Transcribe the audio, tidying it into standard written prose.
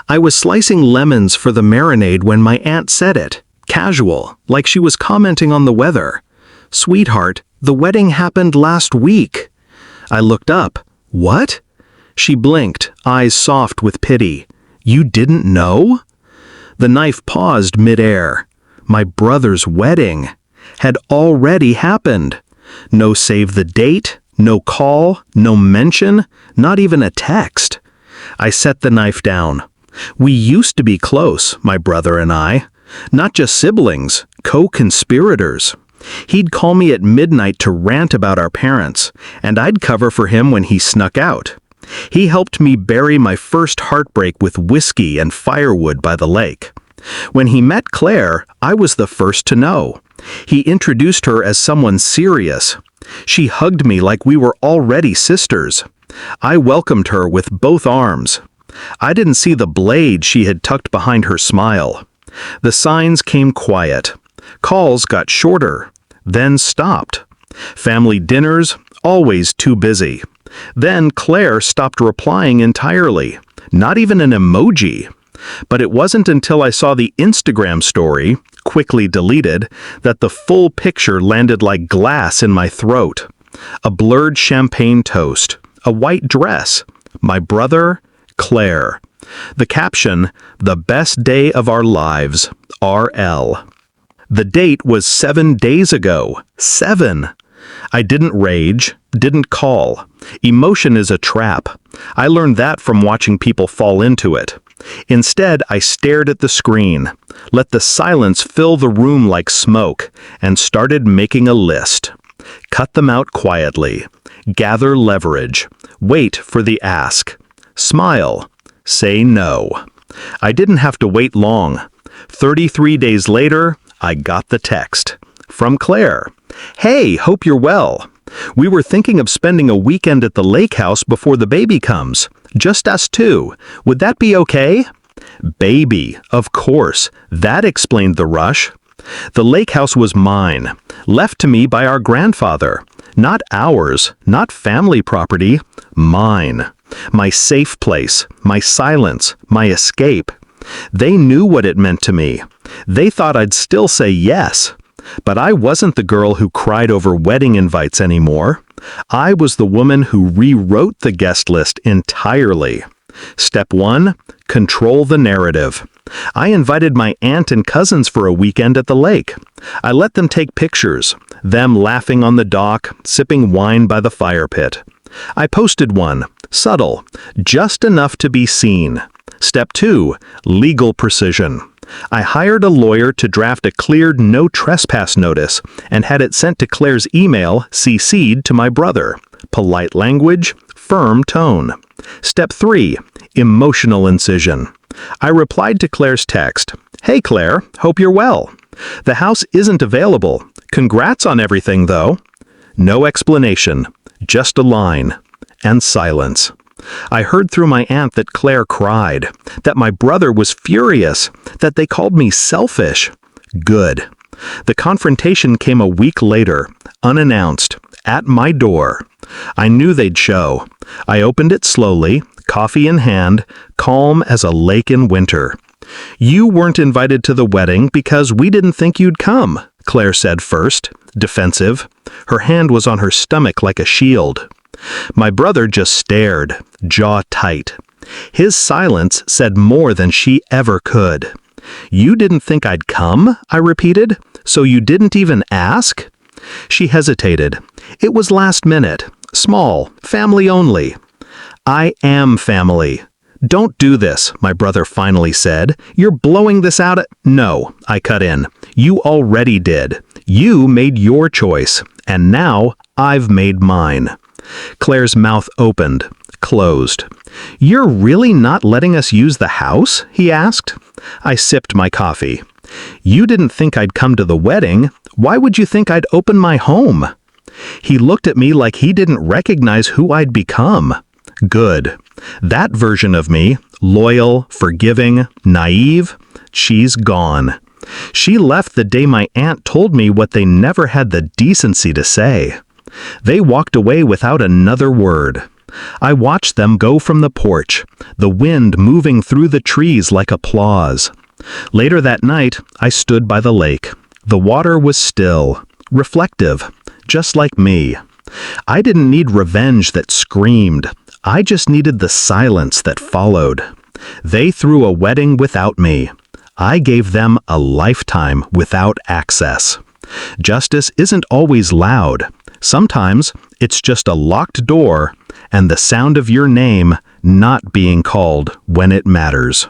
I was slicing lemons for the marinade when my aunt said it, casual, like she was commenting on the weather. "Sweetheart, the wedding happened last week." I looked up. "What?" She blinked, eyes soft with pity. "You didn't know?" The knife paused midair. My brother's wedding had already happened. No save the date, no call, no mention, not even a text. I set the knife down. We used to be close, my brother and I. Not just siblings, co-conspirators. He'd call me at midnight to rant about our parents, and I'd cover for him when he snuck out. He helped me bury my first heartbreak with whiskey and firewood by the lake. When he met Claire, I was the first to know. He introduced her as someone serious. She hugged me like we were already sisters. I welcomed her with both arms. I didn't see the blade she had tucked behind her smile. The signs came quiet. Calls got shorter, then stopped. Family dinners, always too busy. Then Claire stopped replying entirely. Not even an emoji. But it wasn't until I saw the Instagram story, quickly deleted, that the full picture landed like glass in my throat. A blurred champagne toast, a white dress, my brother, Claire. The caption, "The best day of our lives, RL." The date was 7 days ago. 7. I didn't rage, didn't call. Emotion is a trap. I learned that from watching people fall into it. Instead, I stared at the screen, let the silence fill the room like smoke, and started making a list. Cut them out quietly. Gather leverage. Wait for the ask. Smile. Say no. I didn't have to wait long. 33 days later, I got the text. From Claire. "Hey, hope you're well. We were thinking of spending a weekend at the lake house before the baby comes. Just us two. Would that be okay?" Baby, of course. That explained the rush. The lake house was mine, left to me by our grandfather. Not ours, not family property. Mine. My safe place, my silence, my escape. They knew what it meant to me. They thought I'd still say yes. But I wasn't the girl who cried over wedding invites anymore. I was the woman who rewrote the guest list entirely. Step 1, control the narrative. I invited my aunt and cousins for a weekend at the lake. I let them take pictures, them laughing on the dock, sipping wine by the fire pit. I posted one, subtle, just enough to be seen. Step 2, legal precision. I hired a lawyer to draft a cleared no trespass notice and had it sent to Claire's email CC'd to my brother. Polite language, firm tone. Step 3, emotional incision. I replied to Claire's text. "Hey Claire, hope you're well. The house isn't available. Congrats on everything though." No explanation, just a line. And silence. I heard through my aunt that Claire cried, that my brother was furious, that they called me selfish. Good. The confrontation came a week later, unannounced, at my door. I knew they'd show. I opened it slowly, coffee in hand, calm as a lake in winter. "You weren't invited to the wedding because we didn't think you'd come," Claire said first, defensive. Her hand was on her stomach like a shield. My brother just stared, jaw tight. His silence said more than she ever could. "You didn't think I'd come?" I repeated. "So you didn't even ask?" She hesitated. "It was last minute. Small. Family only." "I am family." "Don't do this," my brother finally said. "You're blowing this out at—" "No," I cut in. "You already did. You made your choice. And now I've made mine." Claire's mouth opened, closed. "You're really not letting us use the house?" he asked. I sipped my coffee. "You didn't think I'd come to the wedding. Why would you think I'd open my home?" He looked at me like he didn't recognize who I'd become. Good. That version of me, loyal, forgiving, naive, she's gone. She left the day my aunt told me what they never had the decency to say. They walked away without another word. I watched them go from the porch, the wind moving through the trees like applause. Later that night, I stood by the lake. The water was still, reflective, just like me. I didn't need revenge that screamed. I just needed the silence that followed. They threw a wedding without me. I gave them a lifetime without access. Justice isn't always loud. Sometimes it's just a locked door and the sound of your name not being called when it matters.